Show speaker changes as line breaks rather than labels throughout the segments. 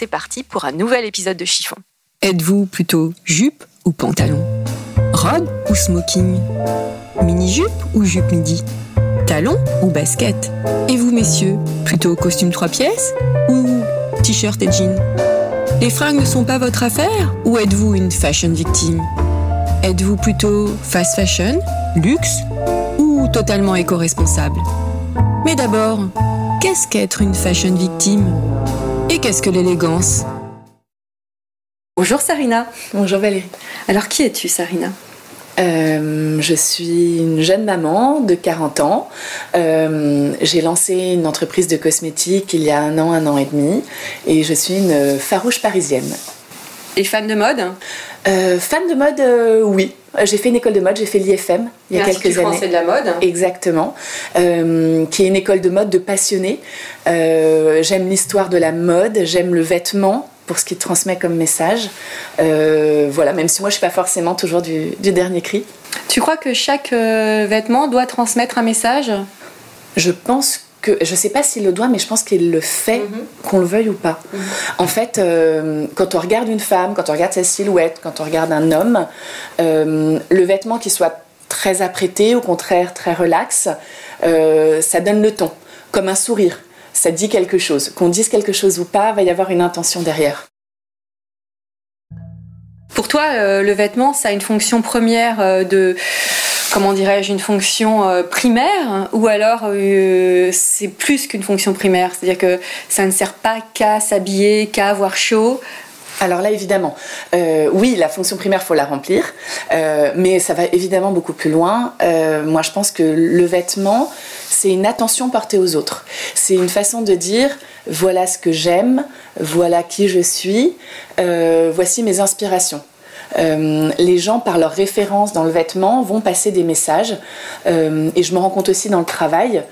C'est parti pour un nouvel épisode de Chiffon.
Êtes-vous plutôt jupe ou pantalon? Robe ou smoking? Mini-jupe ou jupe midi? Talon ou basket? Et vous, messieurs, plutôt costume 3 pièces ou t-shirt et jean? Les fringues ne sont pas votre affaire ou êtes-vous une fashion victime? Êtes-vous plutôt fast fashion, luxe ou totalement éco-responsable? Mais d'abord, qu'est-ce qu'être une fashion victime? Et qu'est-ce que l'élégance?
Bonjour Sarina.
Bonjour Valérie.
Alors qui es-tu Sarina?
Je suis une jeune maman de 40 ans. J'ai lancé une entreprise de cosmétiques il y a un an et demi. Et je suis une farouche parisienne.
Et fan de mode?
Fan de mode, oui. J'ai fait une école de mode, j'ai fait l'IFM il y a quelques années.
Français de la mode.
Exactement. Qui est une école de mode de passionnés. J'aime l'histoire de la mode, j'aime le vêtement pour ce qu'il transmet comme message. Voilà, même si moi je ne suis pas forcément toujours du dernier cri.
Tu crois que chaque vêtement doit transmettre un message?
Je pense que, je ne sais pas s'il le doit, mais je pense qu'il le fait, qu'on le veuille ou pas. En fait, quand on regarde une femme, quand on regarde sa silhouette, quand on regarde un homme, le vêtement qui soit très apprêté, au contraire très relax, ça donne le ton, comme un sourire. Ça dit quelque chose. Qu'on dise quelque chose ou pas, il va y avoir une intention derrière.
Pour toi, le vêtement, ça a une fonction première une fonction primaire, ou alors c'est plus qu'une fonction primaire, c'est-à-dire que ça ne sert pas qu'à s'habiller, qu'à avoir chaud?
Alors là, évidemment, oui, la fonction primaire, il faut la remplir, mais ça va évidemment beaucoup plus loin. Moi, je pense que le vêtement, c'est une attention portée aux autres. C'est une façon de dire, voilà ce que j'aime, voilà qui je suis, voici mes inspirations. Les gens, par leurs références dans le vêtement, vont passer des messages. Et je me rends compte aussi dans le travail,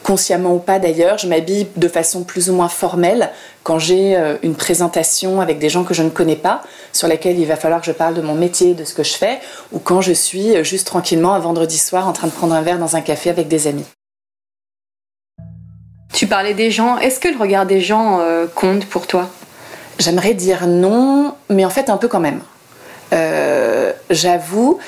consciemment ou pas d'ailleurs, je m'habille de façon plus ou moins formelle quand j'ai une présentation avec des gens que je ne connais pas, sur laquelle il va falloir que je parle de mon métier, de ce que je fais, ou quand je suis juste tranquillement un vendredi soir en train de prendre un verre dans un café avec des amis.
Tu parlais des gens, est-ce que le regard des gens compte pour toi?
J'aimerais dire non, mais en fait un peu quand même. J'avoue,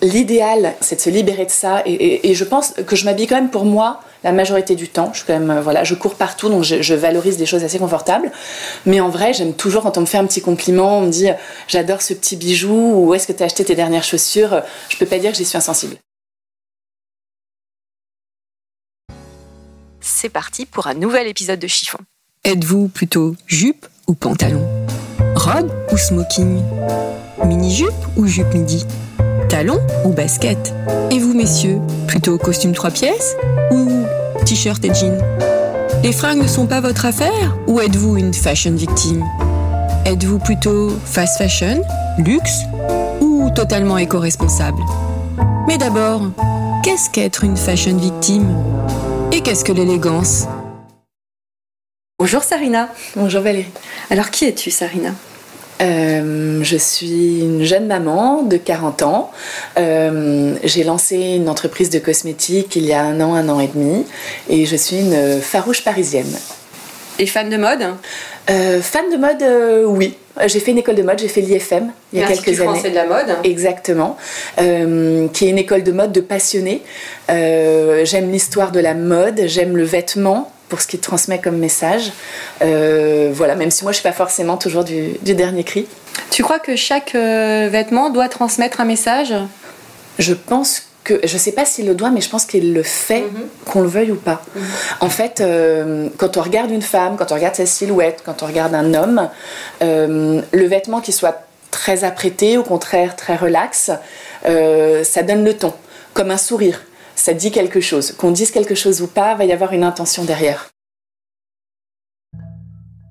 l'idéal c'est de se libérer de ça et je pense que je m'habille quand même pour moi la majorité du temps. Je suis quand même, je cours partout, donc je valorise des choses assez confortables, mais en vrai j'aime toujours quand on me fait un petit compliment, on me dit j'adore ce petit bijou ou où est-ce que tu as acheté tes dernières chaussures, je peux pas dire que j'y suis insensible.
C'est parti pour un nouvel épisode de Chiffon.
Êtes-vous plutôt jupe ou pantalon? Robe ou smoking? Mini-jupe ou jupe midi? Talon ou basket? Et vous, messieurs, plutôt costume 3 pièces ou t-shirt et jean? Les fringues ne sont pas votre affaire ou êtes-vous une fashion victime? Êtes-vous plutôt fast fashion, luxe ou totalement éco-responsable? Mais d'abord, qu'est-ce qu'être une fashion victime? Et qu'est-ce que l'élégance?
Bonjour Sarina.
Bonjour Valérie.
Alors qui es-tu Sarina?
Je suis une jeune maman de 40 ans. J'ai lancé une entreprise de cosmétiques il y a un an et demi. Et je suis une farouche parisienne.
Et fan de mode?
Fan de mode, oui. J'ai fait une école de mode, j'ai fait l'IFM il y a quelques années.
Français de la mode.
Exactement. Qui est une école de mode de passionnés. J'aime l'histoire de la mode, j'aime le vêtement pour ce qu'il transmet comme message. Voilà, même si moi je ne suis pas forcément toujours du dernier cri.
Tu crois que chaque vêtement doit transmettre un message?
Je pense que, je ne sais pas s'il le doit, mais je pense qu'il le fait, qu'on le veuille ou pas. En fait, quand on regarde une femme, quand on regarde sa silhouette, quand on regarde un homme, le vêtement qui soit très apprêté, au contraire très relax, ça donne le ton, comme un sourire. Ça dit quelque chose. Qu'on dise quelque chose ou pas, il va y avoir une intention derrière.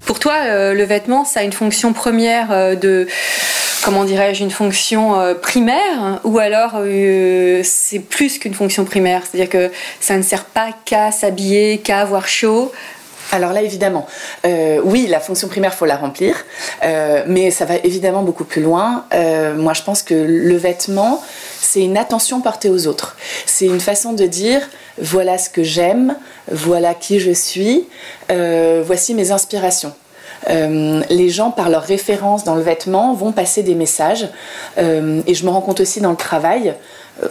Pour toi, le vêtement, ça a une fonction première une fonction primaire, ou alors c'est plus qu'une fonction primaire, c'est-à-dire que ça ne sert pas qu'à s'habiller, qu'à avoir chaud?
Alors là, évidemment, oui, la fonction primaire, il faut la remplir, mais ça va évidemment beaucoup plus loin. Moi, je pense que le vêtement, c'est une attention portée aux autres. C'est une façon de dire, voilà ce que j'aime, voilà qui je suis, voici mes inspirations. Les gens, par leur référence dans le vêtement, vont passer des messages. Et je me rends compte aussi dans le travail,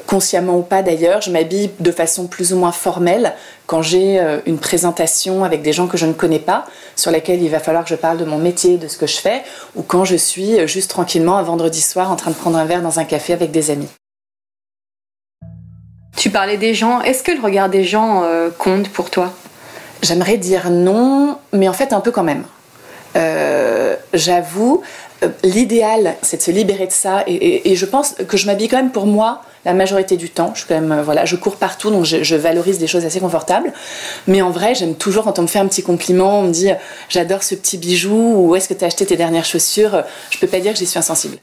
consciemment ou pas d'ailleurs, je m'habille de façon plus ou moins formelle quand j'ai une présentation avec des gens que je ne connais pas, sur laquelle il va falloir que je parle de mon métier, de ce que je fais, ou quand je suis juste tranquillement un vendredi soir en train de prendre un verre dans un café avec des amis.
Tu parlais des gens, est-ce que le regard des gens compte pour toi ?
J'aimerais dire non, mais en fait un peu quand même. J'avoue, l'idéal, c'est de se libérer de ça, et je pense que je m'habille quand même pour moi la majorité du temps. Je suis quand même, je cours partout, donc je valorise des choses assez confortables. Mais en vrai, j'aime toujours quand on me fait un petit compliment, on me dit « j'adore ce petit bijou » ou « où est-ce que tu as acheté tes dernières chaussures ?» Je peux pas dire que j'y suis insensible.